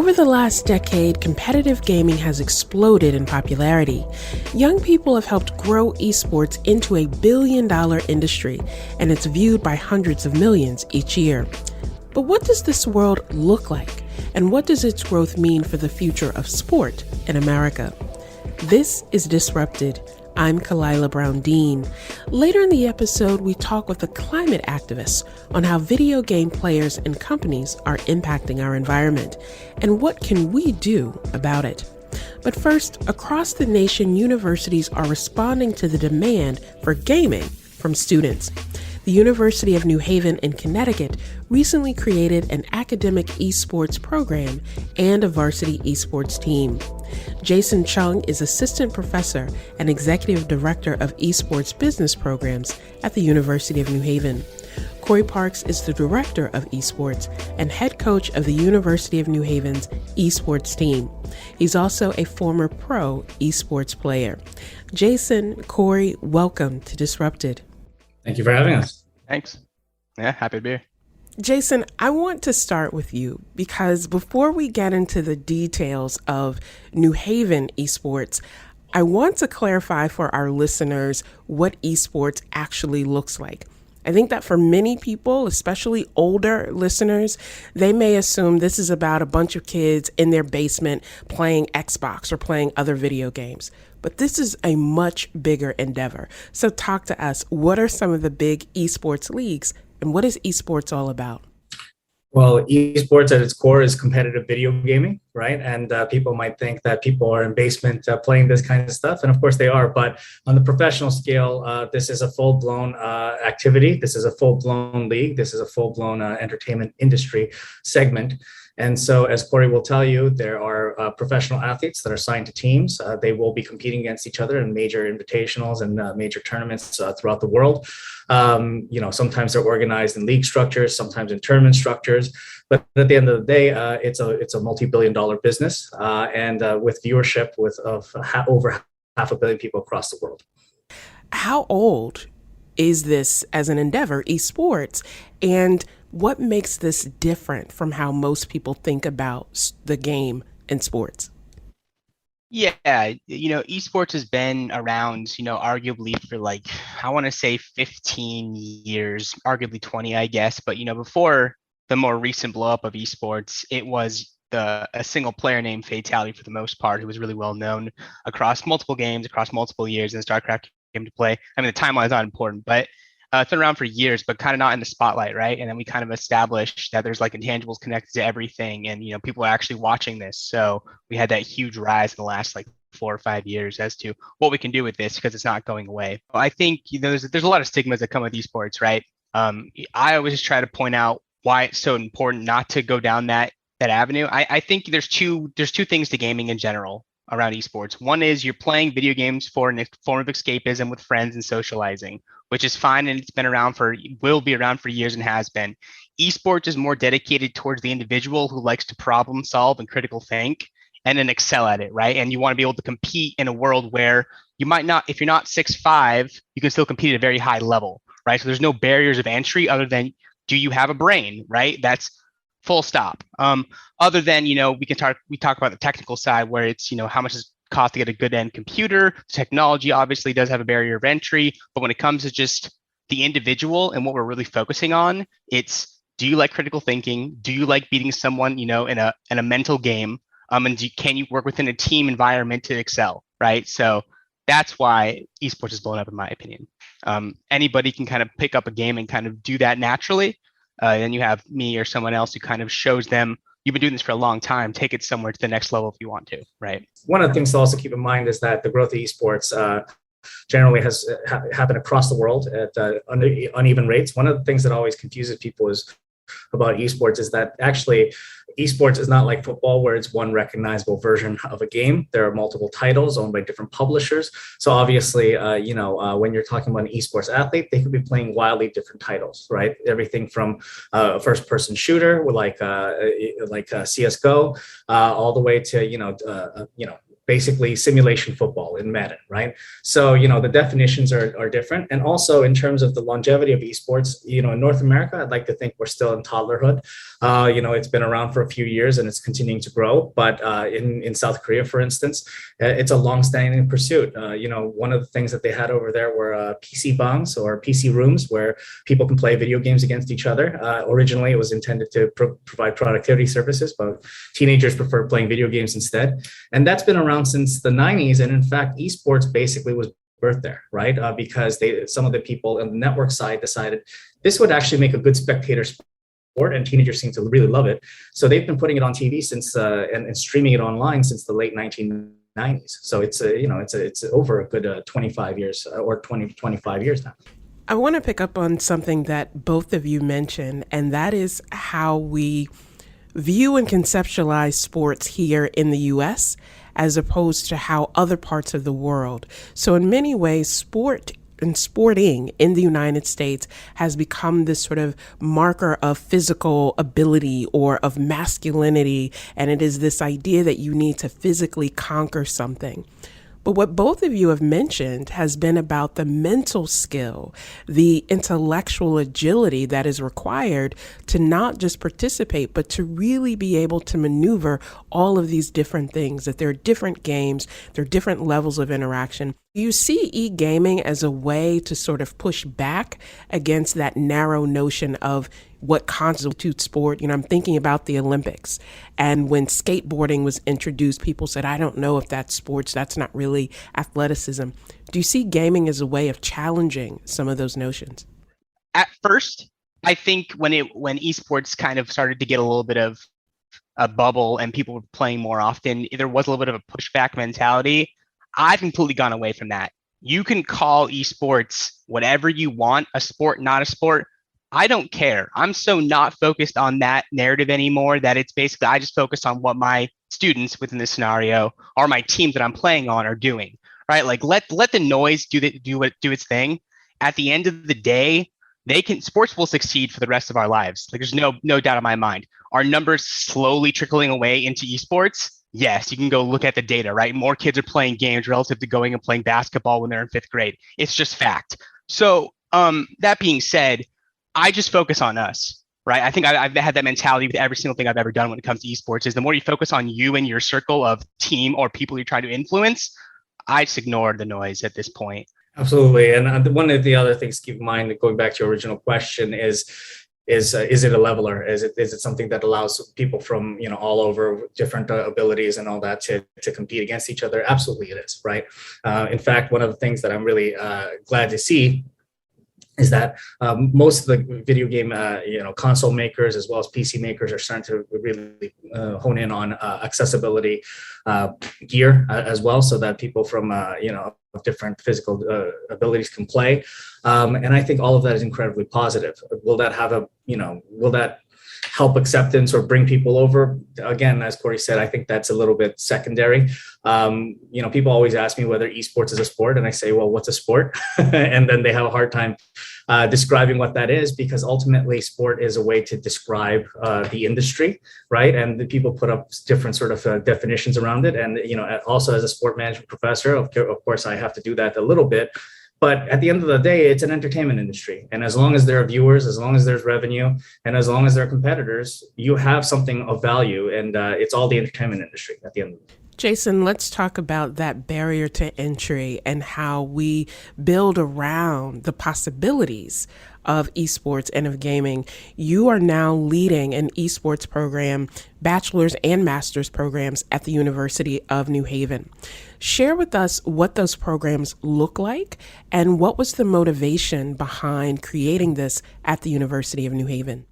Over the last decade, competitive gaming has exploded in popularity. Young people have helped grow esports into a billion-dollar industry, and it's viewed by hundreds of millions each year. But what does this world look like? And what does its growth mean for the future of sport in America? This is Disrupted. I'm Kalila Brown-Dean. Later in the episode, we talk with a climate activist on how video game players and companies are impacting our environment and what can we do about it. But first, across the nation, universities are responding to the demand for gaming from students. The University of New Haven in Connecticut recently created an academic esports program and a varsity esports team. Jason Chung is assistant professor and executive director of esports business programs at the University of New Haven. Corey Parks is the director of esports and head coach of the University of New Haven's esports team. He's also a former pro esports player. Jason, Corey, welcome to Disrupted. Thank you for having us. Thanks. Yeah, happy to be here. Jason, I want to start with you because before we get into the details of New Haven esports, I want to clarify for our listeners what esports actually looks like. I think that for many people, especially older listeners, they may assume this is about a bunch of kids in their basement playing Xbox or playing other video games. But this is a much bigger endeavor. So talk to us. What are some of the big esports leagues and what is esports all about? Well, esports at its core is competitive video gaming, right? And people might think that people are in basement playing this kind of stuff. And of course they are. But on the professional scale, this is a full-blown activity. This is a full-blown league. This is a full-blown entertainment industry segment. And so, as Corey will tell you, there are professional athletes that are signed to teams. They will be competing against each other in major invitationals and major tournaments throughout the world. Sometimes they're organized in league structures, sometimes in tournament structures. But at the end of the day, it's a multi-billion-dollar business, and with viewership of over 500 million people across the world. How old is this as an endeavor, esports? And what makes this different from how most people think about the game and sports? Yeah, esports has been around, arguably for I want to say 15 years, arguably 20, I guess. But, before the more recent blow up of esports, it was a single player named Fatality for the most part, who was really well known across multiple games, across multiple years, and StarCraft came to play. I mean, the timeline is not important, but it's been around for years, but kind of not in the spotlight, right? And then we kind of established that there's intangibles connected to everything, and people are actually watching this. So we had that huge rise in the last 4 or 5 years as to what we can do with this because it's not going away. I think there's a lot of stigmas that come with esports, right? I always just try to point out why it's so important not to go down that avenue. I think there's two things to gaming in general around esports. One is you're playing video games for a form of escapism with friends and socializing, which is fine, and will be around for years and has been. Esports is more dedicated towards the individual who likes to problem solve and critical think and then excel at it, right? And you want to be able to compete in a world where you might not, if you're not 6'5", you can still compete at a very high level, right? So there's no barriers of entry other than, do you have a brain, right? That's full stop. Other than, we talk about the technical side where it's, how much does it cost to get a good end computer. Technology obviously does have a barrier of entry, but when it comes to just the individual and what we're really focusing on, it's, do you like critical thinking? Do you like beating someone, in a mental game? And can you work within a team environment to excel, right? So that's why esports is blown up, in my opinion. Anybody can kind of pick up a game and kind of do that naturally. Then you have me or someone else who kind of shows them, you've been doing this for a long time, take it somewhere to the next level if you want to, right? One of the things to also keep in mind is that the growth of esports generally has happened across the world at uneven rates. One of the things that always confuses people about esports is that actually esports is not like football where it's one recognizable version of a game. There are multiple titles owned by different publishers. So obviously, when you're talking about an esports athlete, they could be playing wildly different titles, right? Everything from a first-person shooter like CS:GO, all the way to basically simulation football in Madden, right? So, the definitions are different. And also in terms of the longevity of esports, in North America, I'd like to think we're still in toddlerhood. It's been around for a few years and it's continuing to grow. But in South Korea, for instance, it's a long-standing pursuit. One of the things that they had over there were PC bangs or PC rooms where people can play video games against each other. Originally, it was intended to provide productivity services, but teenagers prefer playing video games instead. And that's been around since the 90s. And in fact, esports basically was birthed there, right? Because some of the people on the network side decided this would actually make a good spectator sport, and teenagers seem to really love it. So they've been putting it on TV since and streaming it online since the late 1990s. So it's over a good 25 years or 25 years now. I want to pick up on something that both of you mentioned, and that is how we view and conceptualize sports here in the U.S. as opposed to how other parts of the world. So in many ways, sporting in the United States has become this sort of marker of physical ability or of masculinity, and it is this idea that you need to physically conquer something. But what both of you have mentioned has been about the mental skill, the intellectual agility that is required to not just participate, but to really be able to maneuver all of these different things, that there are different games, there are different levels of interaction. You see e-gaming as a way to sort of push back against that narrow notion of what constitutes sport. I'm thinking about the Olympics. And when skateboarding was introduced, people said, I don't know if that's sports. That's not really athleticism. Do you see gaming as a way of challenging some of those notions? At first, I think when esports kind of started to get a little bit of a bubble and people were playing more often, there was a little bit of a pushback mentality. I've completely gone away from that. You can call esports whatever you want, a sport, not a sport. I don't care. I'm so not focused on that narrative anymore that it's basically, I just focus on what my students within this scenario or my teams that I'm playing on are doing, right? Like let the noise do its thing. At the end of the day, sports will succeed for the rest of our lives. Like there's no doubt in my mind. Are numbers slowly trickling away into esports? Yes, you can go look at the data, right? More kids are playing games relative to going and playing basketball when they're in 5th grade. It's just fact. So that being said, I just focus on us, right? I think I've had that mentality with every single thing I've ever done when it comes to esports is the more you focus on you and your circle of team or people you're trying to influence, I just ignore the noise at this point. Absolutely. And one of the other things to keep in mind, going back to your original question, is it a leveler? Is it something that allows people from all over different abilities and all that to compete against each other? Absolutely, it is, right? In fact, one of the things that I'm really glad to see is that most of the video game, console makers as well as PC makers are starting to really hone in on accessibility gear as well, so that people from different physical abilities can play. And I think all of that is incredibly positive. Will that help acceptance or bring people over? Again, as Corey said, I think that's a little bit secondary. People always ask me whether esports is a sport, and I say, well, what's a sport? And then they have a hard time describing what that is, because ultimately sport is a way to describe the industry, right? And the people put up different sort of definitions around it. And, also as a sport management professor, of course, I have to do that a little bit. But at the end of the day, it's an entertainment industry. And as long as there are viewers, as long as there's revenue, and as long as there are competitors, you have something of value. And it's all the entertainment industry at the end of the day. Jason, let's talk about that barrier to entry and how we build around the possibilities of esports and of gaming. You are now leading an esports program, bachelor's and master's programs at the University of New Haven. Share with us what those programs look like and what was the motivation behind creating this at the University of New Haven.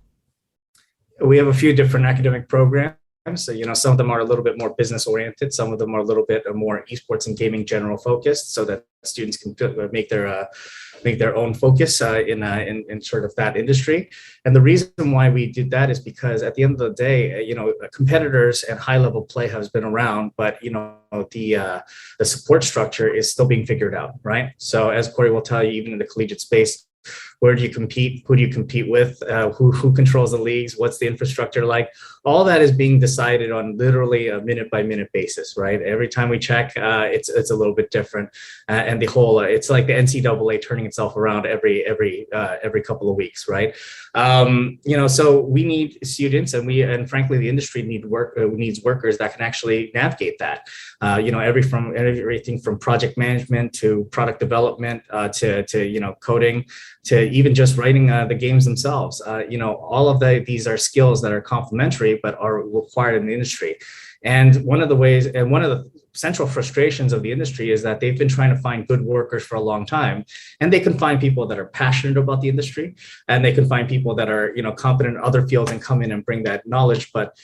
We have a few different academic programs. So, some of them are a little bit more business oriented. Some of them are a little bit more esports and gaming general focused, so that students can make their own focus in sort of that industry. And the reason why we did that is because at the end of the day, competitors and high level play has been around, but the support structure is still being figured out, right? So as Corey will tell you, even in the collegiate space, where do you compete, who do you compete with, who controls the leagues, what's the infrastructure like. All that is being decided on literally a minute by minute basis, right? Every time we check, it's a little bit different, and the whole it's like the NCAA turning itself around every couple of weeks, right? So we need students, and frankly, the industry needs workers that can actually navigate that. Everything from project management to product development to coding to even just writing the games themselves. All of these are skills that are complementary but are required in the industry. And one of the central frustrations of the industry is that they've been trying to find good workers for a long time, and they can find people that are passionate about the industry, and they can find people that are competent in other fields and come in and bring that knowledge. But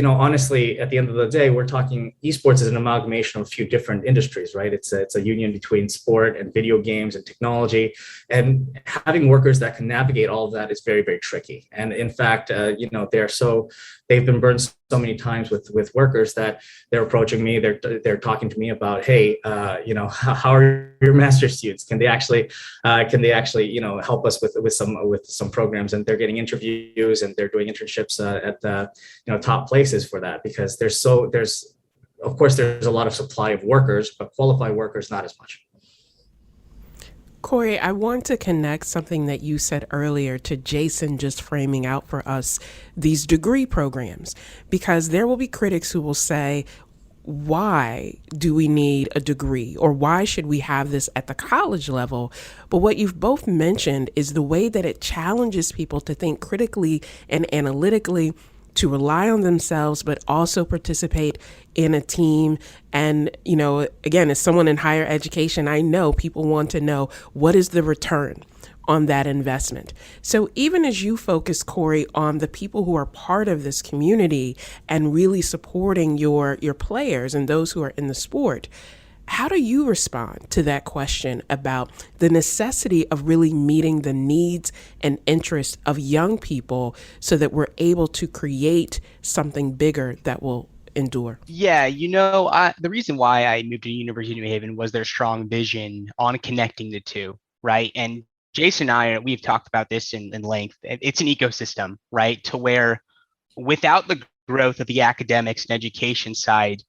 honestly, at the end of the day, we're talking esports is an amalgamation of a few different industries, right? It's a union between sport and video games and technology, and having workers that can navigate all of that is very, very tricky. And in fact, they've been burned so many times with workers that they're approaching me. They're talking to me about, hey, how are your master's students? Can they actually help us with some programs? And they're getting interviews and they're doing internships at the top places for that, because there's a lot of supply of workers, but qualified workers not as much. Corey, I want to connect something that you said earlier to Jason just framing out for us these degree programs, because there will be critics who will say, why do we need a degree, or why should we have this at the college level? But what you've both mentioned is the way that it challenges people to think critically and analytically, to rely on themselves, but also participate in a team. And, again, as someone in higher education, I know people want to know, what is the return on that investment? So even as you focus, Corey, on the people who are part of this community and really supporting your players and those who are in the sport, how do you respond to that question about the necessity of really meeting the needs and interests of young people so that we're able to create something bigger that will endure? Yeah, the reason why I moved to the University of New Haven was their strong vision on connecting the two, right? And Jason and I, we've talked about this in length. It's an ecosystem, right? To where without the growth of the academics and education side,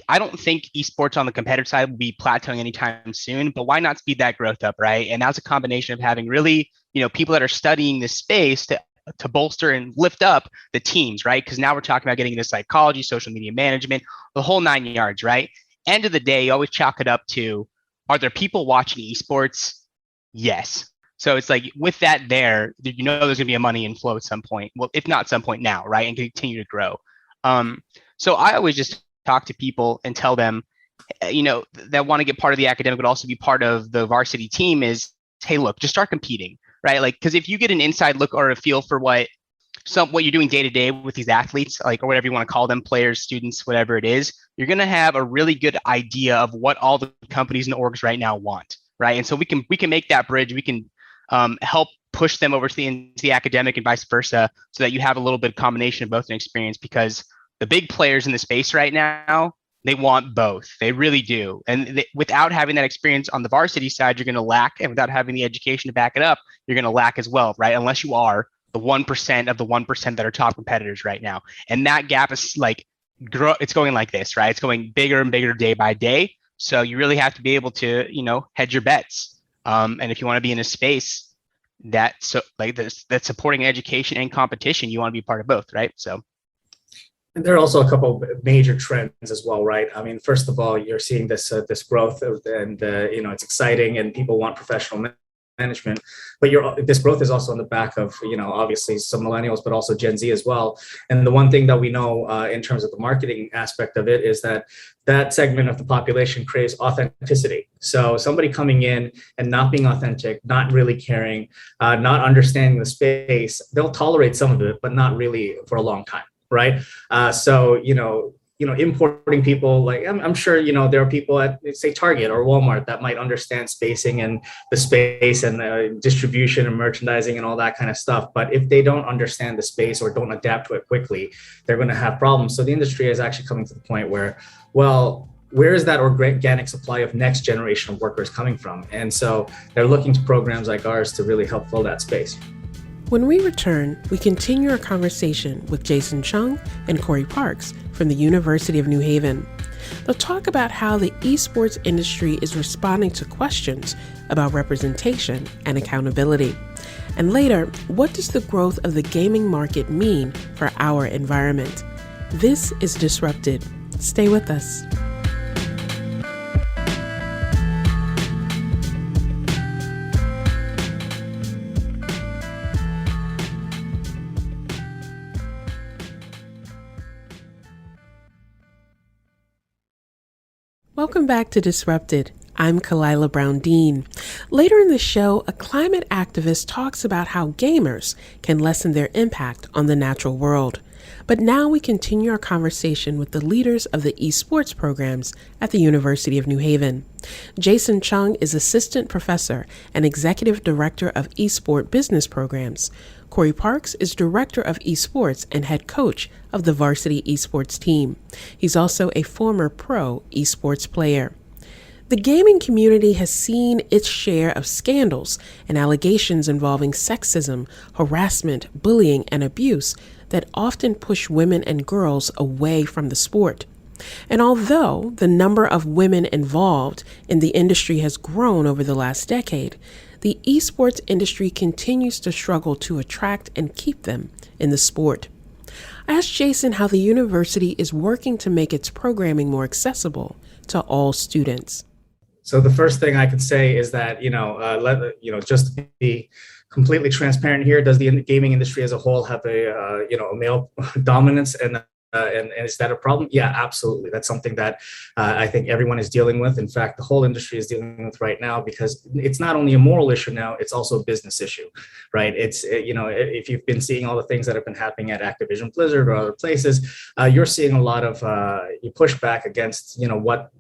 I don't think esports on the competitive side will be plateauing anytime soon, but why not speed that growth up, right? And that's a combination of having really, people that are studying this space to bolster and lift up the teams, right? Because now we're talking about getting into psychology, social media management, the whole 9 yards, right? End of the day, you always chalk it up to, are there people watching esports? Yes. So it's with that there's going to be a money inflow at some point. Well, if not some point now, right? And continue to grow. So I always just talk to people and tell them, that want to get part of the academic, but also be part of the varsity team is, hey, look, just start competing, right? Because if you get an inside look or a feel for what you're doing day to day with these athletes, or whatever you want to call them, players, students, whatever it is, you're going to have a really good idea of what all the companies and orgs right now want, right? And so we can make that bridge. We can help push them over to the academic and vice versa, so that you have a little bit of combination of both an experience, because the big players in the space right now, they want both. They really do. And without having that experience on the varsity side, you're going to lack. And without having the education to back it up, you're going to lack as well, right? Unless you are the 1% of the 1% that are top competitors right now. And that gap is it's going like this, right? It's going bigger and bigger day by day. So you really have to be able to, hedge your bets. And if you want to be in a space that's supporting education and competition, you want to be part of both, right? So. And there are also a couple of major trends as well, right? I mean, first of all, you're seeing this growth, and it's exciting, and people want professional management. But this growth is also on the back of obviously some millennials, but also Gen Z as well. And the one thing that we know in terms of the marketing aspect of it is that segment of the population craves authenticity. So somebody coming in and not being authentic, not really caring, not understanding the space, they'll tolerate some of it, but not really for a long time. Right. So, importing people, I'm sure, there are people at, say, Target or Walmart that might understand spacing and the space and distribution and merchandising and all that kind of stuff. But if they don't understand the space or don't adapt to it quickly, they're going to have problems. So the industry is actually coming to the point where, well, where is that organic supply of next generation of workers coming from? And so they're looking to programs like ours to really help fill that space. When we return, we continue our conversation with Jason Chung and Corey Parks from the University of New Haven. They'll talk about how the esports industry is responding to questions about representation and accountability. And later, what does the growth of the gaming market mean for our environment? This is Disrupted. Stay with us. Welcome back to Disrupted. I'm Kalila Brown-Dean. Later in the show, a climate activist talks about how gamers can lessen their impact on the natural world. But now we continue our conversation with the leaders of the esports programs at the University of New Haven. Jason Chung is Assistant Professor and Executive Director of Esport Business Programs. Corey Parks is Director of Esports and Head Coach of the varsity esports team. He's also a former pro esports player. The gaming community has seen its share of scandals and allegations involving sexism, harassment, bullying, and abuse that often push women and girls away from the sport. And although the number of women involved in the industry has grown over the last decade, the esports industry continues to struggle to attract and keep them in the sport. I asked Jason how the university is working to make its programming more accessible to all students. So the first thing I could say is that, just to be completely transparent here, does the gaming industry as a whole have a male dominance and is that a problem? Yeah, absolutely. That's something that I think everyone is dealing with. In fact, the whole industry is dealing with right now because it's not only a moral issue now, it's also a business issue, right? If you've been seeing all the things that have been happening at Activision Blizzard or other places, you're seeing a lot of pushback against, what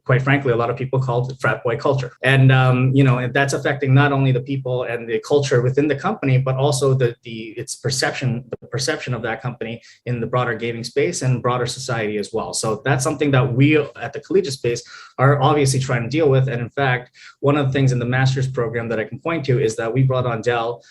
quite frankly, a lot of people call it frat boy culture. And, and that's affecting not only the people and the culture within the company, but also its perception of that company in the broader gaming space and broader society as well. So that's something that we at the collegiate space are obviously trying to deal with. And in fact, one of the things in the master's program that I can point to is that we brought on Dell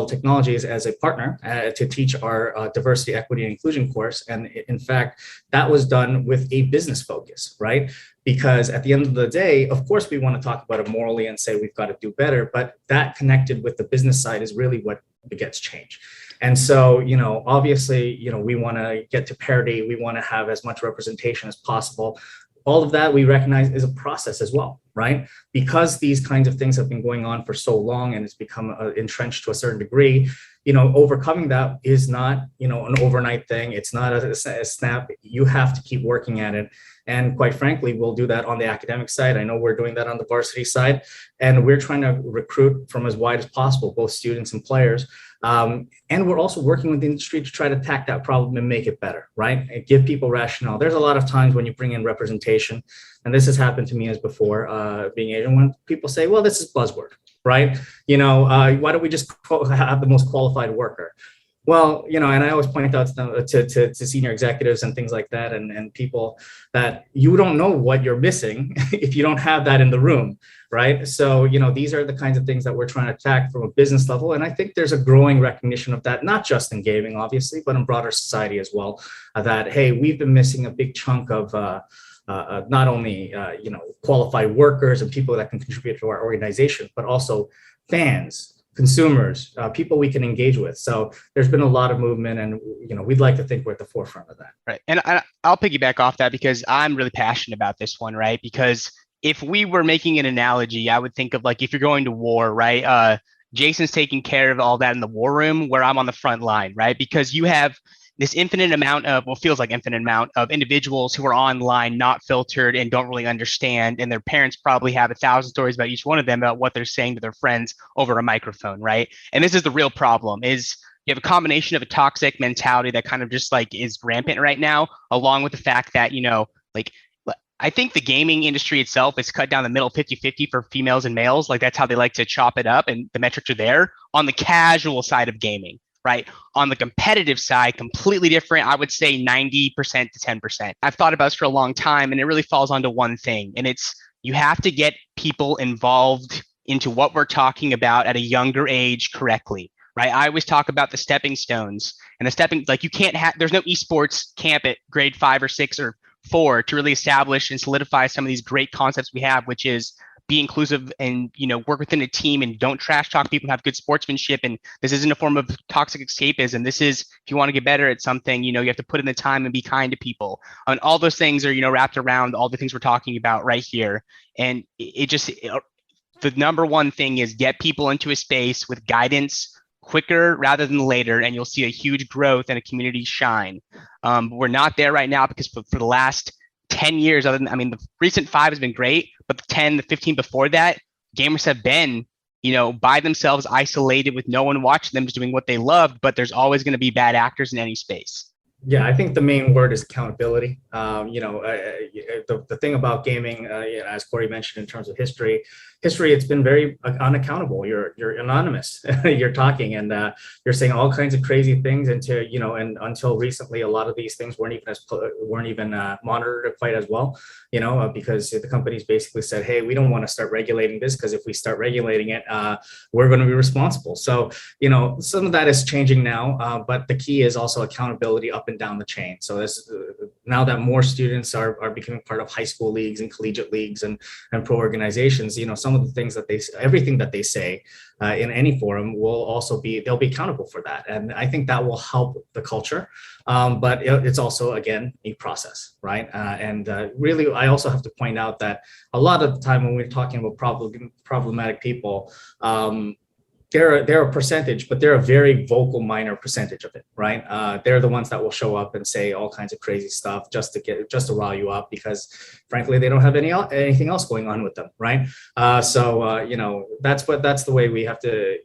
Technologies as a partner to teach our diversity, equity, and inclusion course. And in fact, that was done with a business focus, right? Because at the end of the day, of course, we want to talk about it morally and say we've got to do better, but that connected with the business side is really what begets change. And so, obviously, we want to get to parity. We want to have as much representation as possible. All of that we recognize is a process as well, right? Because these kinds of things have been going on for so long and it's become entrenched to a certain degree, overcoming that is not, an overnight thing. It's not a snap. You have to keep working at it. And quite frankly, we'll do that on the academic side. I know we're doing that on the varsity side, and we're trying to recruit from as wide as possible, both students and players. And we're also working with the industry to try to attack that problem and make it better, right? And give people rationale. There's a lot of times when you bring in representation, and this has happened to me as before, being Asian, when people say, well, this is buzzword, right? Why don't we just have the most qualified worker? Well, and I always point out to senior executives and things like that and people that you don't know what you're missing if you don't have that in the room, right? So, these are the kinds of things that we're trying to attack from a business level. And I think there's a growing recognition of that, not just in gaming, obviously, but in broader society as well, that, hey, we've been missing a big chunk of not only, qualified workers and people that can contribute to our organization, but also fans, consumers, people we can engage with. So there's been a lot of movement and, we'd like to think we're at the forefront of that. Right. And I'll piggyback off that because I'm really passionate about this one, right? Because if we were making an analogy, I would think of like if you're going to war, right? Jason's taking care of all that in the war room where I'm on the front line, right? Because you have this infinite amount of, feels like infinite amount of individuals who are online, not filtered and don't really understand. And their parents probably have 1,000 stories about each one of them about what they're saying to their friends over a microphone, right? And this is the real problem is you have a combination of a toxic mentality that kind of just like is rampant right now, along with the fact that, I think the gaming industry itself is cut down the middle 50-50 for females and males. Like that's how they like to chop it up and the metrics are there on the casual side of gaming. right? On the competitive side, completely different. I would say 90% to 10%. I've thought about this for a long time, and it really falls onto one thing, and it's you have to get people involved into what we're talking about at a younger age correctly, right? I always talk about the stepping stones and the stepping, like you can't have, there's no esports camp at grade 5 or 6 or 4 to really establish and solidify some of these great concepts we have, which is be inclusive and, you know, work within a team and don't trash talk people, have good sportsmanship. And this isn't a form of toxic escapism. This is, if you want to get better at something, you know, you have to put in the time and be kind to people. And all those things are, you know, wrapped around all the things we're talking about right here. And the number one thing is get people into a space with guidance quicker rather than later, and you'll see a huge growth and a community shine. We're not there right now because for the last 10 years, other than, I mean, the recent 5 has been great, but the 10, the 15 before that, gamers have been, you know, by themselves, isolated with no one watching them, just doing what they loved, but there's always going to be bad actors in any space. Yeah, I think the main word is accountability. The thing about gaming, as Corey mentioned, in terms of history, it's been very unaccountable. You're anonymous. You're talking and you're saying all kinds of crazy things and until recently, a lot of these things weren't even monitored quite as well, because the companies basically said, hey, we don't want to start regulating this because if we start regulating it, we're going to be responsible. So, some of that is changing now, but the key is also accountability up and down the chain. So this, now that more students are becoming part of high school leagues and collegiate leagues and pro organizations, some of the things that everything that they say in any forum will also they'll be accountable for that. And I think that will help the culture. But it's also, again, a process, right? Really, I also have to point out that a lot of the time when we're talking about problematic people, they're a percentage, but they're a very vocal minor percentage of it, right? They're the ones that will show up and say all kinds of crazy stuff just to rile you up because, frankly, they don't have anything else going on with them, right? That's the way we have to,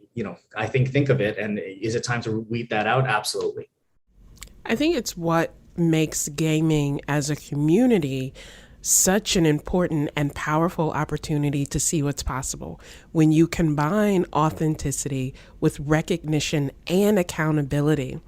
I think of it. And is it time to weed that out? Absolutely. I think it's what makes gaming as a community such an important and powerful opportunity to see what's possible when you combine authenticity with recognition and accountability.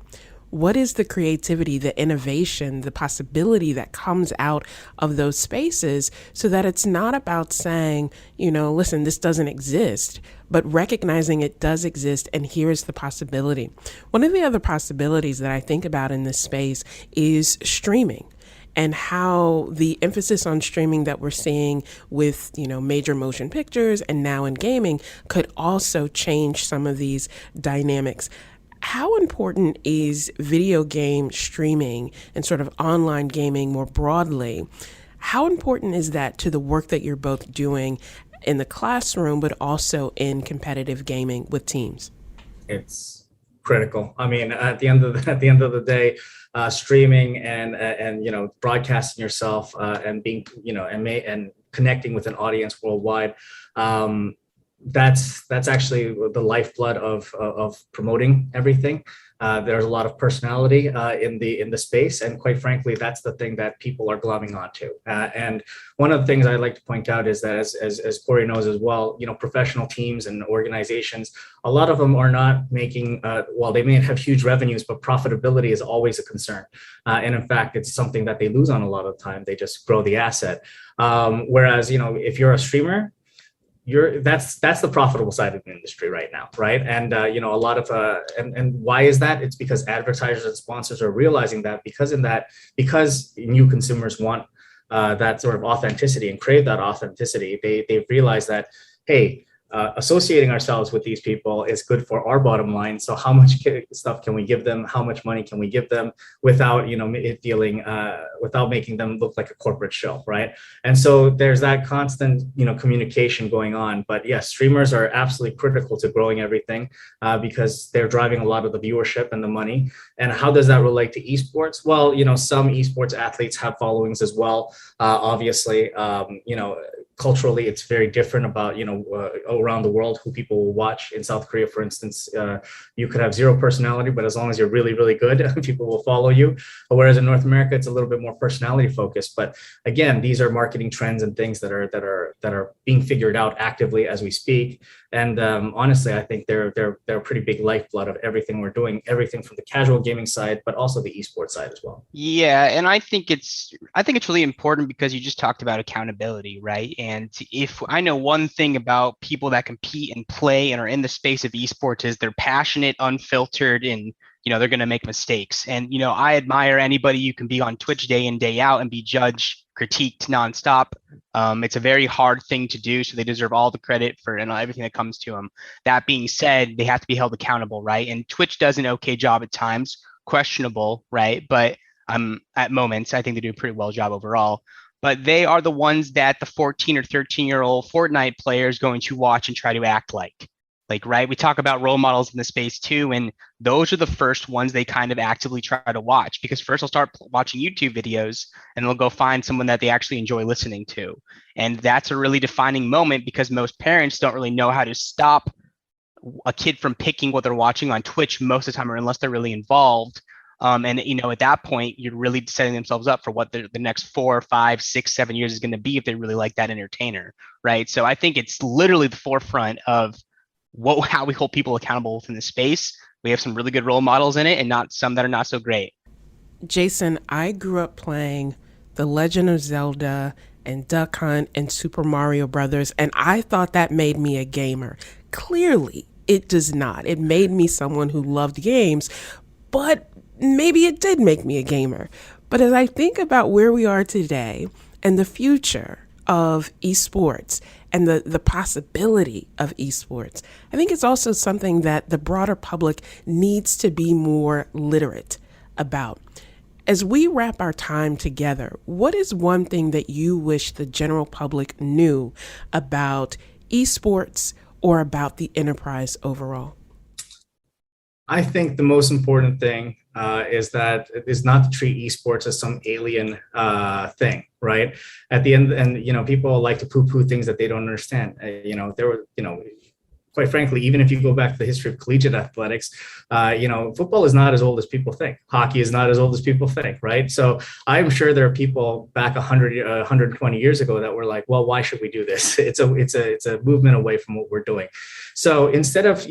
What is the creativity, the innovation, the possibility that comes out of those spaces so that it's not about saying, listen, this doesn't exist, but recognizing it does exist and here's the possibility. One of the other possibilities that I think about in this space is streaming. And how the emphasis on streaming that we're seeing with, major motion pictures and now in gaming could also change some of these dynamics. How important is video game streaming and sort of online gaming more broadly? How important is that to the work that you're both doing in the classroom, but also in competitive gaming with teams? It's critical. I mean, at the end of the day, streaming and broadcasting yourself and being and connecting with an audience worldwide, that's actually the lifeblood of promoting everything. There's a lot of personality in the space, and quite frankly, that's the thing that people are glomming onto. And one of the things I'd like to point out is that, as Corey knows as well, professional teams and organizations, a lot of them are not making. They may have huge revenues, but profitability is always a concern. And in fact, it's something that they lose on a lot of the time. They just grow the asset. Whereas, if you're a streamer, that's the profitable side of the industry right now, right? And a lot of and why is that? It's because advertisers and sponsors are realizing that because new consumers want that sort of authenticity and crave that authenticity, they've realized that, hey, associating ourselves with these people is good for our bottom line. So how much stuff can we give them? How much money can we give them without, without making them look like a corporate show, right? And so there's that constant, communication going on. But yes, streamers are absolutely critical to growing everything because they're driving a lot of the viewership and the money. And how does that relate to esports? Well, some esports athletes have followings as well. Obviously, culturally it's very different about, around the world who people will watch. In South Korea, for instance, you could have zero personality, but as long as you're really, really good, people will follow you. Whereas in North America, it's a little bit more personality focused. But again, these are marketing trends and things that are being figured out actively as we speak. And honestly, I think they're a pretty big lifeblood of everything we're doing, everything from the casual gaming side, but also the esports side as well. Yeah, and I think it's really important because you just talked about accountability, right? And if I know one thing about people that compete and play and are in the space of esports is they're passionate, unfiltered, and they're going to make mistakes. And I admire anybody who can be on Twitch day in, day out and be judged, critiqued nonstop. It's a very hard thing to do, so they deserve all the credit for everything that comes to them. That being said, they have to be held accountable, right? And Twitch does an okay job at times, questionable, right? But at moments, I think they do a pretty well job overall. But they are the ones that the 14 or 13-year-old Fortnite player is going to watch and try to act like. Right? We talk about role models in the space too, and those are the first ones they kind of actively try to watch, because first they'll start watching YouTube videos and they'll go find someone that they actually enjoy listening to. And that's a really defining moment, because most parents don't really know how to stop a kid from picking what they're watching on Twitch most of the time, or unless they're really involved. And at that point, you're really setting themselves up for what the next 4, 5, 6, 7 years is going to be if they really like that entertainer, right? So I think it's literally the forefront of how we hold people accountable within the space. We have some really good role models in it, and not some that are not so great. Jason, I grew up playing The Legend of Zelda and Duck Hunt and Super Mario Brothers, and I thought that made me a gamer. Clearly, it does not. It made me someone who loved games, but maybe it did make me a gamer. But as I think about where we are today and the future of esports and the possibility of esports, I think it's also something that the broader public needs to be more literate about. As we wrap our time together, what is one thing that you wish the general public knew about esports or about the enterprise overall? I think the most important thing is not to treat esports as some alien thing, right? At the end, and people like to poo-poo things that they don't understand. There were, quite frankly, even if you go back to the history of collegiate athletics, football is not as old as people think. Hockey is not as old as people think, right? So I'm sure there are people back 120 years ago that were like, well, why should we do this? It's a movement away from what we're doing. So instead of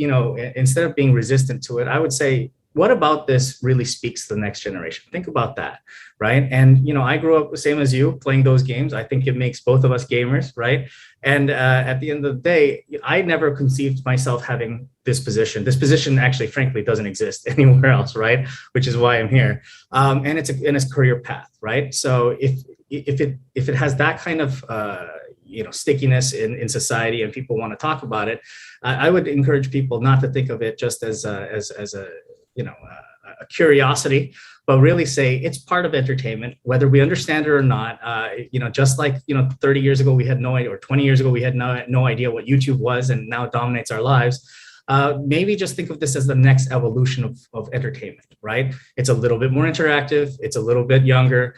being resistant to it, I would say, what about this really speaks to the next generation? Think about that, right? And, I grew up the same as you playing those games. I think it makes both of us gamers, right? And at the end of the day, I never conceived myself having this position. This position actually, frankly, doesn't exist anywhere else, right? Which is why I'm here. And it's a career path, right? So if it has that kind of stickiness in society and people want to talk about it, I would encourage people not to think of it just as a curiosity, but really say it's part of entertainment, whether we understand it or not. Just like 30 years ago we had no idea, or 20 years ago we had no idea what YouTube was, and now it dominates our lives. Maybe just think of this as the next evolution of entertainment, right? It's a little bit more interactive. It's a little bit younger.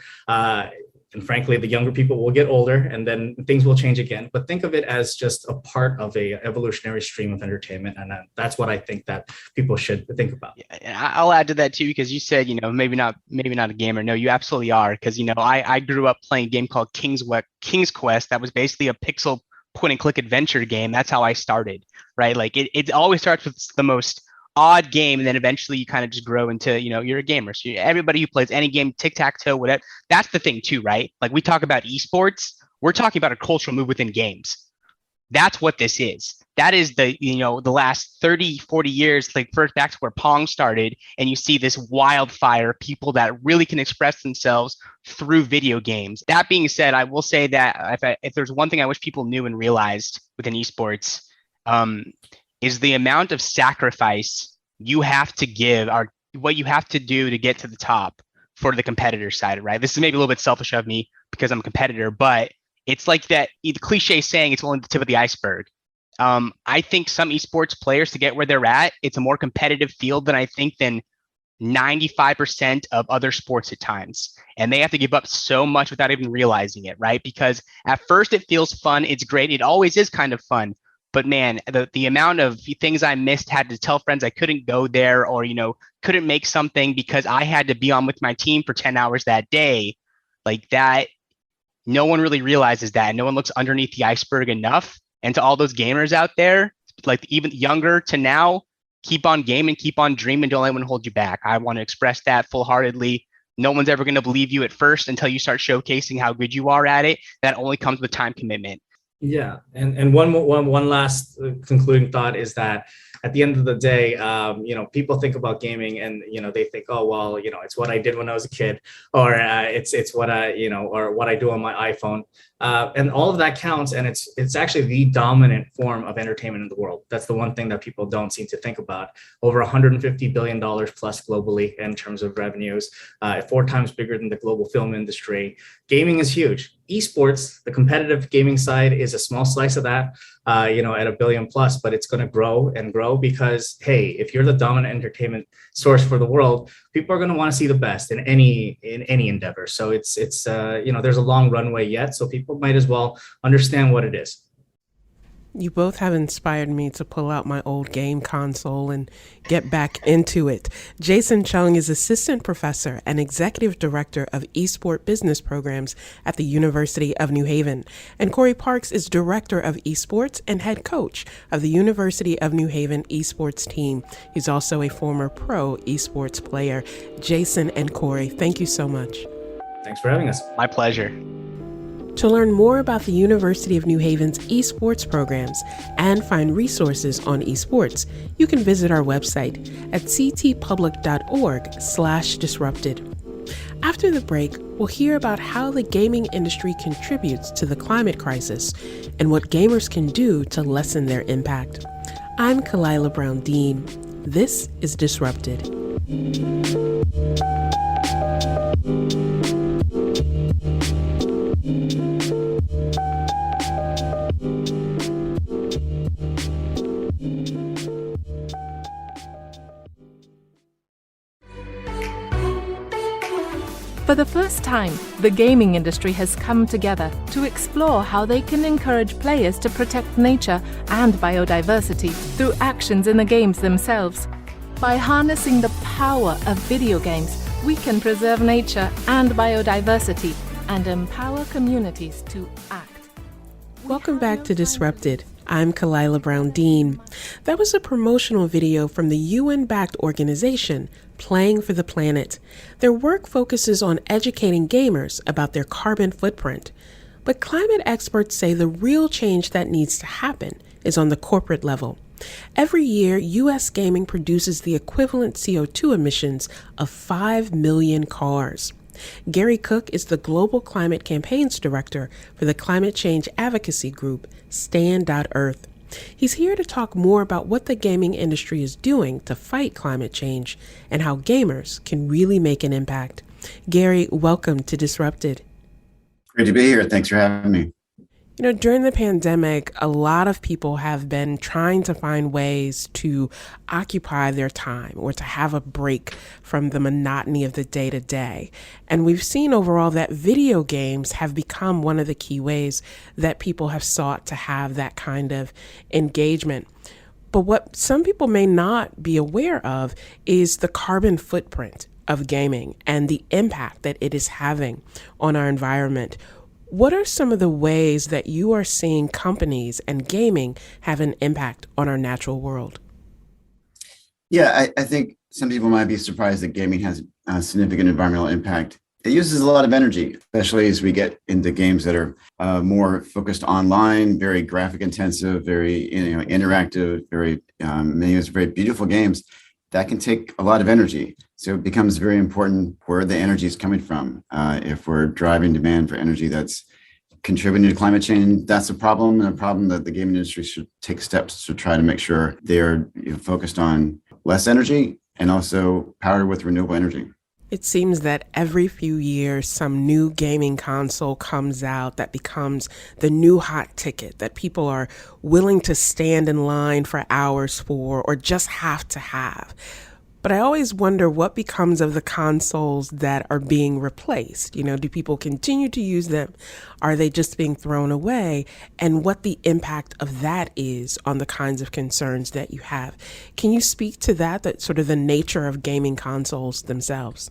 And frankly, the younger people will get older and then things will change again. But think of it as just a part of a evolutionary stream of entertainment. And that's what I think that people should think about. Yeah, and I'll add to that too, because you said, maybe not a gamer. No, you absolutely are. Because, I grew up playing a game called King's Quest. That was basically a pixel point and click adventure game. That's how I started, right? Like it always starts with the most odd game, and then eventually you kind of just grow into, you're a gamer. So everybody who plays any game, tic-tac-toe, whatever, that's the thing too, right? Like we talk about esports, we're talking about a cultural move within games. That's what this is. That is the last 30, 40 years, like first back to where Pong started, and you see this wildfire, people that really can express themselves through video games. That being said, I will say that if there's one thing I wish people knew and realized within esports, is the amount of sacrifice you have to give, or what you have to do to get to the top for the competitor side, right? This is maybe a little bit selfish of me because I'm a competitor, but it's like that, the cliche saying, it's only the tip of the iceberg. I think some esports players, to get where they're at, it's a more competitive field than 95% of other sports at times. And they have to give up so much without even realizing it, right? Because at first it feels fun. It's great. It always is kind of fun. But man, the amount of things I missed, had to tell friends I couldn't go there, or, couldn't make something because I had to be on with my team for 10 hours that day, like that. No one really realizes that. No one looks underneath the iceberg enough. And to all those gamers out there, like even younger to now, keep on gaming, keep on dreaming. Don't let anyone hold you back. I want to express that full-heartedly. No one's ever going to believe you at first until you start showcasing how good you are at it. That only comes with time commitment. Yeah, and one last concluding thought is that at the end of the day, people think about gaming and they think, oh well, it's what I did when I was a kid, or it's what or what I do on my iPhone, and all of that counts, and it's actually the dominant form of entertainment in the world. That's the one thing that people don't seem to think about. Over $150 billion plus globally in terms of revenues, 4 times bigger than the global film industry. Gaming is huge. Esports, the competitive gaming side, is a small slice of that, at $1 billion plus, but it's going to grow and grow because, hey, if you're the dominant entertainment source for the world, people are going to want to see the best in any endeavor. So it's there's a long runway yet, so people might as well understand what it is. You both have inspired me to pull out my old game console and get back into it. Jason Chung is assistant professor and executive director of eSport business programs at the University of New Haven. And Corey Parks is director of eSports and head coach of the University of New Haven eSports team. He's also a former pro eSports player. Jason and Corey, thank you so much. Thanks for having us. My pleasure. To learn more about the University of New Haven's esports programs and find resources on esports, you can visit our website at ctpublic.org/disrupted. After the break, we'll hear about how the gaming industry contributes to the climate crisis and what gamers can do to lessen their impact. I'm Kalila Brown-Dean. This is Disrupted. For the first time, the gaming industry has come together to explore how they can encourage players to protect nature and biodiversity through actions in the games themselves. By harnessing the power of video games, we can preserve nature and biodiversity and empower communities to act. Welcome back to Disrupted. I'm Kalila Brown-Dean. That was a promotional video from the UN-backed organization Playing for the Planet. Their work focuses on educating gamers about their carbon footprint. But climate experts say the real change that needs to happen is on the corporate level. Every year, U.S. gaming produces the equivalent CO2 emissions of 5 million cars. Gary Cook is the Global Climate Campaigns Director for the climate change advocacy group Stand.Earth. He's here to talk more about what the gaming industry is doing to fight climate change and how gamers can really make an impact. Gary, welcome to Disrupted. Great to be here. Thanks for having me. During the pandemic, a lot of people have been trying to find ways to occupy their time or to have a break from the monotony of the day-to-day. And we've seen overall that video games have become one of the key ways that people have sought to have that kind of engagement. But what some people may not be aware of is the carbon footprint of gaming and the impact that it is having on our environment. What are some of the ways that you are seeing companies and gaming have an impact on our natural world? Yeah, I think some people might be surprised that gaming has a significant environmental impact. It uses a lot of energy, especially as we get into games that are more focused online, very graphic intensive, very interactive, very very beautiful games. That can take a lot of energy. So it becomes very important where the energy is coming from. If we're driving demand for energy that's contributing to climate change, that's a problem, and a problem that the gaming industry should take steps to try to make sure they're focused on less energy and also powered with renewable energy. It seems that every few years, some new gaming console comes out that becomes the new hot ticket that people are willing to stand in line for hours for or just have to have. But I always wonder what becomes of the consoles that are being replaced. Do people continue to use them? Are they just being thrown away? And what the impact of that is on the kinds of concerns that you have. Can you speak to that sort of the nature of gaming consoles themselves?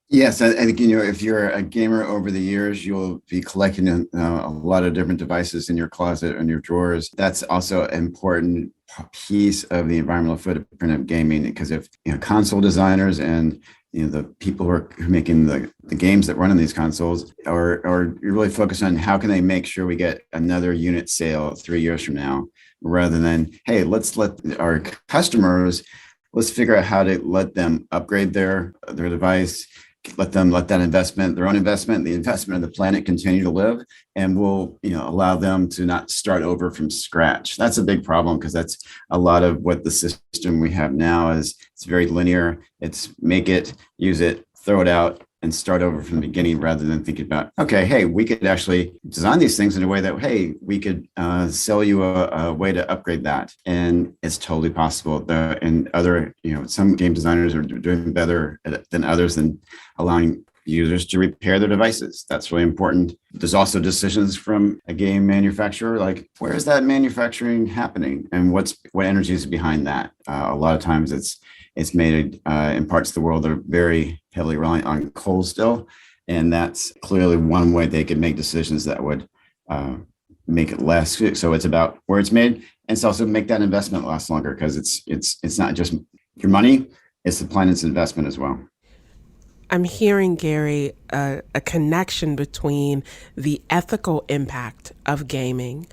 Yes, I think, if you're a gamer over the years, you'll be collecting a lot of different devices in your closet and your drawers. That's also an important piece of the environmental footprint of gaming, because if console designers and the people who are making the games that run on these consoles are really focused on how can they make sure we get another unit sale 3 years from now, rather than, hey, let's let our customers, let's figure out how to let them upgrade their device, let that investment, their own investment, the investment of the planet, continue to live, and we'll allow them to not start over from scratch. That's a big problem, because that's a lot of what the system we have now is. It's very linear. It's make it, use it, throw it out, and start over from the beginning, rather than thinking about, okay, hey, we could actually design these things in a way that, hey, we could sell you a way to upgrade that. And it's totally possible. And other, some game designers are doing better than others than allowing users to repair their devices. That's really important. There's also decisions from a game manufacturer, like, where is that manufacturing happening, and what energy is behind that? A lot of times it's made in parts of the world that are very heavily reliant on coal still. And that's clearly one way they could make decisions that would make it less. So it's about where it's made. And it's also make that investment last longer, because it's not just your money, it's the planet's investment as well. I'm hearing, Gary, a connection between the ethical impact of gaming,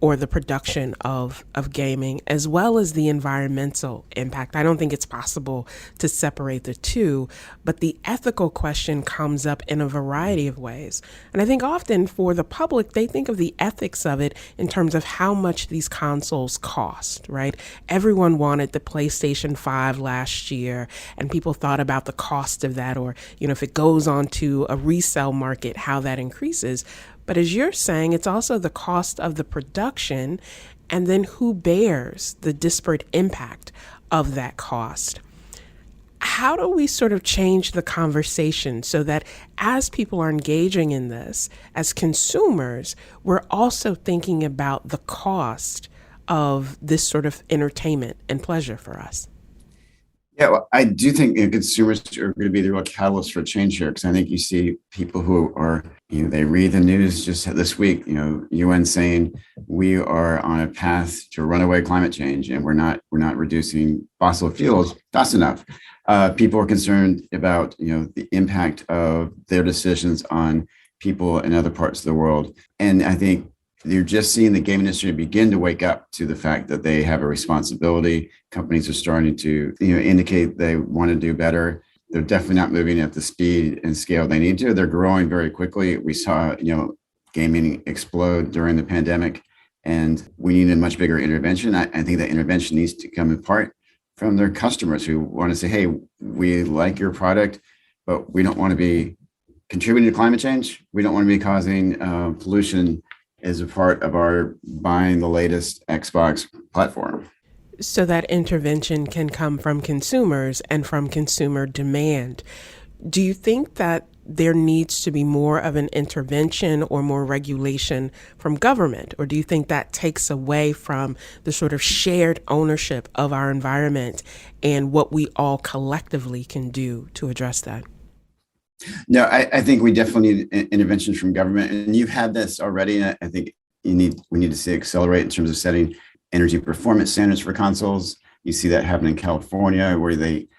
or the production of gaming, as well as the environmental impact. I don't think it's possible to separate the two, but the ethical question comes up in a variety of ways. And I think often for the public, they think of the ethics of it in terms of how much these consoles cost, right? Everyone wanted the PlayStation 5 last year, and people thought about the cost of that, or, if it goes on to a resale market, how that increases. But as you're saying, it's also the cost of the production, and then who bears the disparate impact of that cost. How do we sort of change the conversation so that as people are engaging in this, as consumers, we're also thinking about the cost of this sort of entertainment and pleasure for us? Yeah, well, I do think consumers are going to be the real catalyst for change here, because I think you see people who are, they read the news just this week, UN saying we are on a path to runaway climate change, and we're not reducing fossil fuels fast enough. People are concerned about, the impact of their decisions on people in other parts of the world. And I think you're just seeing the game industry begin to wake up to the fact that they have a responsibility. Companies are starting to, indicate they want to do better. They're definitely not moving at the speed and scale they need to. They're growing very quickly. We saw, gaming explode during the pandemic, and we need a much bigger intervention. I think that intervention needs to come in part from their customers, who want to say, hey, we like your product, but we don't want to be contributing to climate change. We don't want to be causing pollution as a part of our buying the latest Xbox platform. So that intervention can come from consumers and from consumer demand. Do you think that there needs to be more of an intervention or more regulation from government? Or do you think that takes away from the sort of shared ownership of our environment and what we all collectively can do to address that? No, I think we definitely need intervention from government, and you've had this already. And I think we need to see accelerate in terms of setting energy performance standards for consoles. You see that happen in California, where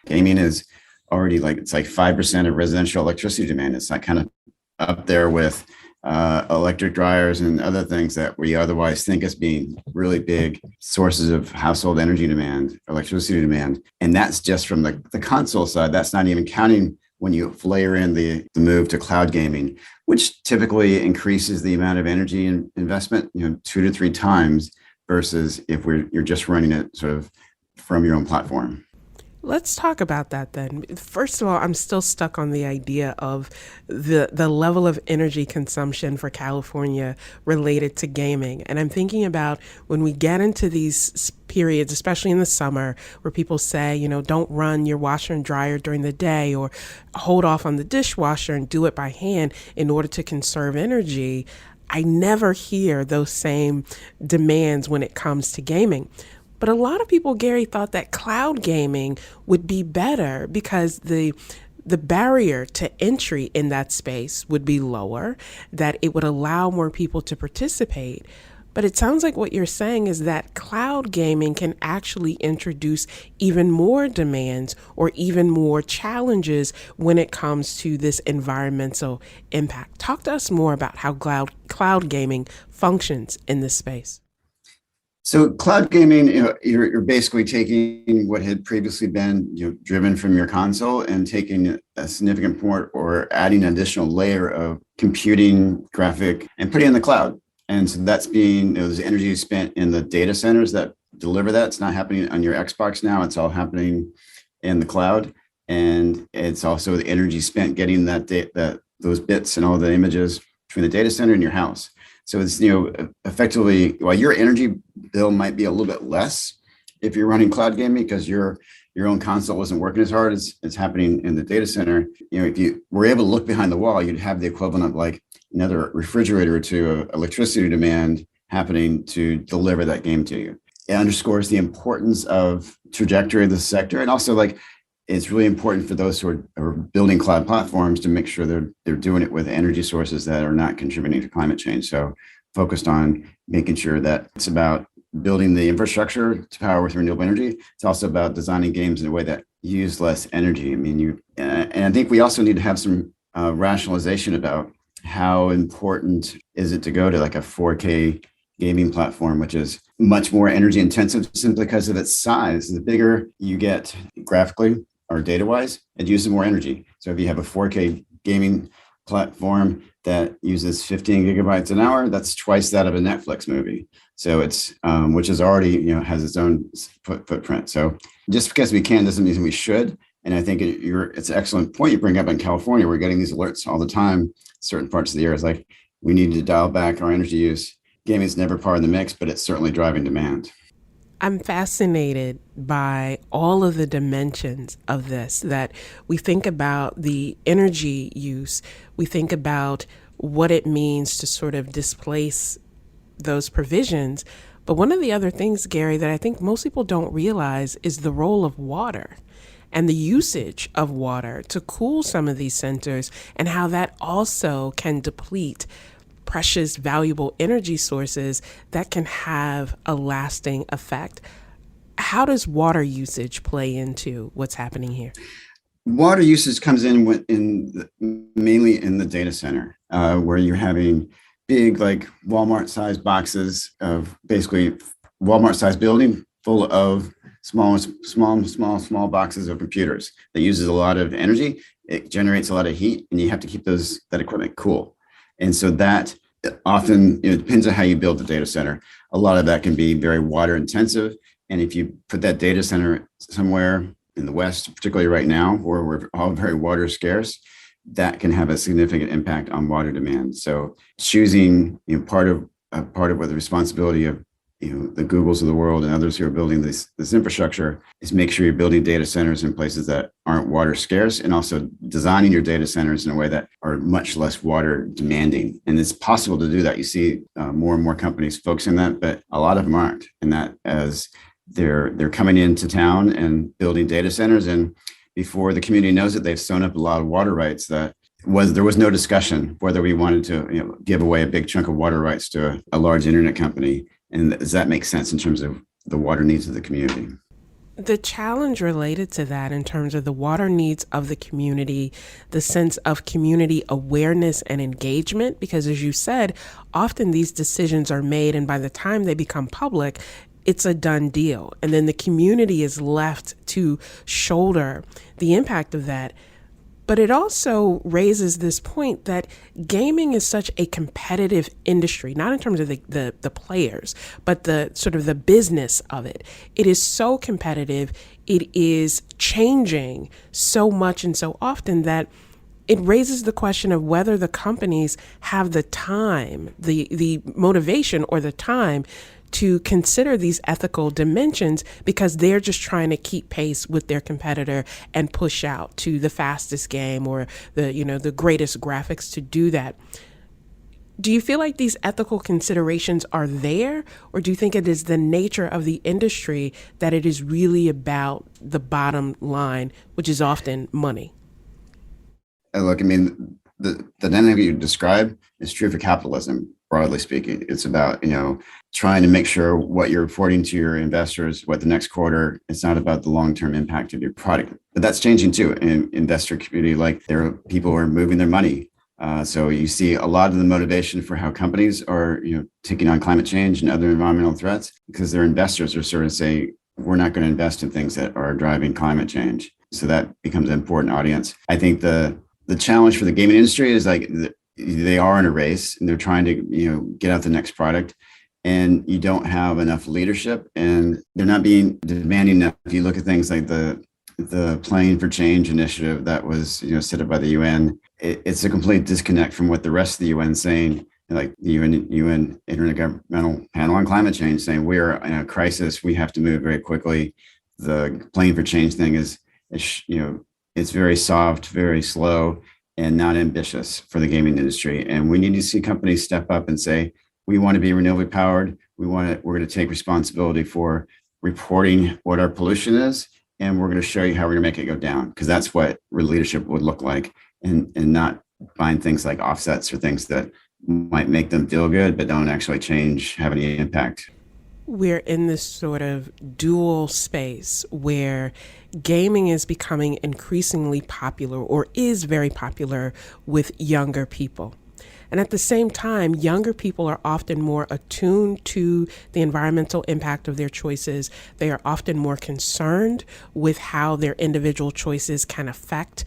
gaming is already it's like 5% of residential electricity demand. It's like kind of up there with electric dryers and other things that we otherwise think as being really big sources of household energy demand, electricity demand. And that's just from the console side. That's not even counting when you layer in the move to cloud gaming, which typically increases the amount of energy and investment, 2 to 3 times, versus if you're just running it sort of from your own platform. Let's talk about that then. First of all, I'm still stuck on the idea of the level of energy consumption for California related to gaming. And I'm thinking about when we get into these periods, especially in the summer, where people say, don't run your washer and dryer during the day, or hold off on the dishwasher and do it by hand in order to conserve energy. I never hear those same demands when it comes to gaming. But a lot of people, Gary, thought that cloud gaming would be better because the barrier to entry in that space would be lower, that it would allow more people to participate. But it sounds like what you're saying is that cloud gaming can actually introduce even more demands or even more challenges when it comes to this environmental impact. Talk to us more about how cloud gaming functions in this space. So cloud gaming, you're basically taking what had previously been driven from your console and taking a significant port or adding an additional layer of computing graphic and putting it in the cloud. And so that's being, there's energy spent in the data centers that deliver that. It's not happening on your Xbox now. It's all happening in the cloud. And it's also the energy spent getting those bits and all the images between the data center and your house. So it's, effectively, while your energy bill might be a little bit less if you're running cloud gaming because your own console isn't working as hard as it's happening in the data center. If you were able to look behind the wall, you'd have the equivalent of like another refrigerator or two of electricity demand happening to deliver that game to you. It underscores the importance of trajectory of the sector, and also it's really important for those who are building cloud platforms to make sure they're doing it with energy sources that are not contributing to climate change. So focused on making sure that it's about building the infrastructure to power with renewable energy. It's also about designing games in a way that use less energy. And I think we also need to have some rationalization about how important is it to go to like a 4K gaming platform, which is much more energy intensive simply because of its size. The bigger you get graphically or data-wise, it uses more energy. So if you have a 4K gaming platform that uses 15 gigabytes an hour, that's twice that of a Netflix movie. So it's, which is already, has its own footprint. So just because we can doesn't mean we should. And I think it's an excellent point you bring up in California. We're getting these alerts all the time. Certain parts of the year, it's like, we need to dial back our energy use. Gaming is never part of the mix, but it's certainly driving demand. I'm fascinated by all of the dimensions of this, that we think about the energy use, we think about what it means to sort of displace those provisions. But one of the other things, Gary, that I think most people don't realize is the role of water and the usage of water to cool some of these centers, and how that also can deplete precious, valuable energy sources that can have a lasting effect. How does water usage play into what's happening here? Water usage comes in mainly in the data center, where you're having big, like Walmart-sized boxes of basically Walmart-sized building full of small boxes of computers that uses a lot of energy. It generates a lot of heat, and you have to keep that equipment cool. And so that often, it depends on how you build the data center. A lot of that can be very water intensive. And if you put that data center somewhere in the West, particularly right now, where we're all very water scarce, that can have a significant impact on water demand. So choosing, part of what the responsibility of the Googles of the world and others who are building this infrastructure is make sure you're building data centers in places that aren't water scarce, and also designing your data centers in a way that are much less water demanding. And it's possible to do that. You see more and more companies focusing on that, but a lot of them aren't. And that as they're coming into town and building data centers, and before the community knows it, they've sewn up a lot of water rights there was no discussion whether we wanted to give away a big chunk of water rights to a large internet company. And does that make sense in terms of the water needs of the community? The challenge related to that in terms of the water needs of the community, the sense of community awareness and engagement, because as you said, often these decisions are made, and by the time they become public, it's a done deal. And then the community is left to shoulder the impact of that. But it also raises this point that gaming is such a competitive industry, not in terms of the players, but the sort of the business of it. It is so competitive. it is changing so much and so often that it raises the question of whether the companies have the time, the motivation or the time to consider these ethical dimensions, because they're just trying to keep pace with their competitor and push out to the fastest game or the greatest graphics to do that. Do you feel like these ethical considerations are there, or do you think it is the nature of the industry that it is really about the bottom line, which is often money? Look, I mean, the dynamic you describe is true for capitalism, broadly speaking. It's about, trying to make sure what you're reporting to your investors, what the next quarter, it's not about the long-term impact of your product. But that's changing too in investor community. Like, there are people who are moving their money. So you see a lot of the motivation for how companies are, taking on climate change and other environmental threats, because their investors are sort of saying, we're not going to invest in things that are driving climate change. So that becomes an important audience. I think the challenge for the gaming industry is like they are in a race and they're trying to, get out the next product, and you don't have enough leadership and they're not being demanding enough. If you look at things like the Playing for Change initiative that was, set up by the UN, it's a complete disconnect from what the rest of the UN is saying. Like the UN Intergovernmental Panel on Climate Change saying we are in a crisis, we have to move very quickly. The Playing for Change thing is it's very soft, very slow, and not ambitious for the gaming industry. And we need to see companies step up and say, we want to be renewably powered. We're going to take responsibility for reporting what our pollution is, and we're going to show you how we're going to make it go down, because that's what real leadership would look like, and not buying things like offsets or things that might make them feel good but don't actually have any impact. We're in this sort of dual space where gaming is becoming increasingly popular, or is very popular, with younger people. And at the same time, younger people are often more attuned to the environmental impact of their choices. They are often more concerned with how their individual choices can affect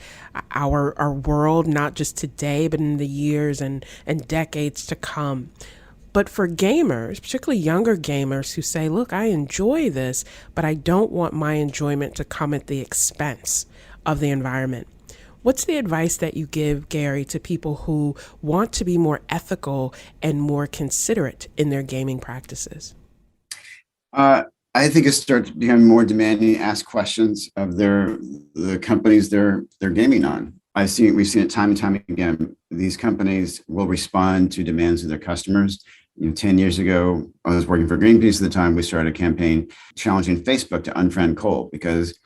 our world, not just today, but in the years and decades to come. But for gamers, particularly younger gamers who say, look, I enjoy this, but I don't want my enjoyment to come at the expense of the environment. What's the advice that you give, Gary, to people who want to be more ethical and more considerate in their gaming practices? I think it starts becoming more demanding, ask questions of the companies they're gaming on. We've seen it time and time again. These companies will respond to demands of their customers. 10 years ago, I was working for Greenpeace at the time. We started a campaign challenging Facebook to unfriend coal, because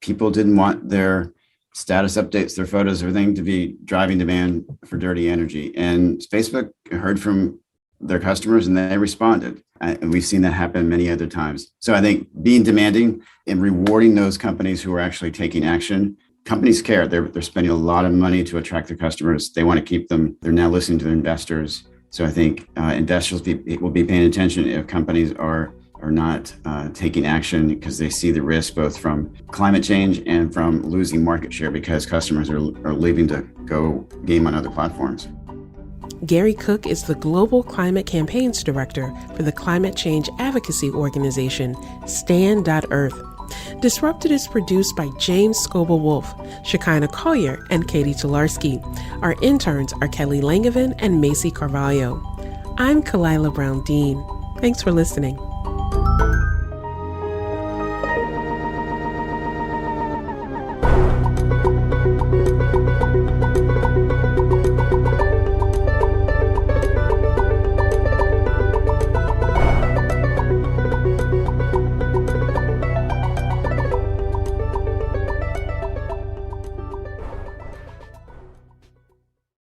people didn't want their status updates, their photos, everything to be driving demand for dirty energy. And Facebook heard from their customers and they responded. And we've seen that happen many other times. So I think being demanding and rewarding those companies who are actually taking action. Companies care. They're spending a lot of money to attract their customers. They want to keep them. They're now listening to their investors. So I think investors will be paying attention if companies are not taking action, because they see the risk both from climate change and from losing market share because customers are leaving to go game on other platforms. Gary Cook is the Global Climate Campaigns Director for the climate change advocacy organization Stand.Earth. Disrupted is produced by James Szkobel-Wolff, Szkobel Collier, and Catie Talarski. Our interns are Kelly Langevin and Maisy Carvalho. I'm Kalila Brown-Dean. Thanks for listening.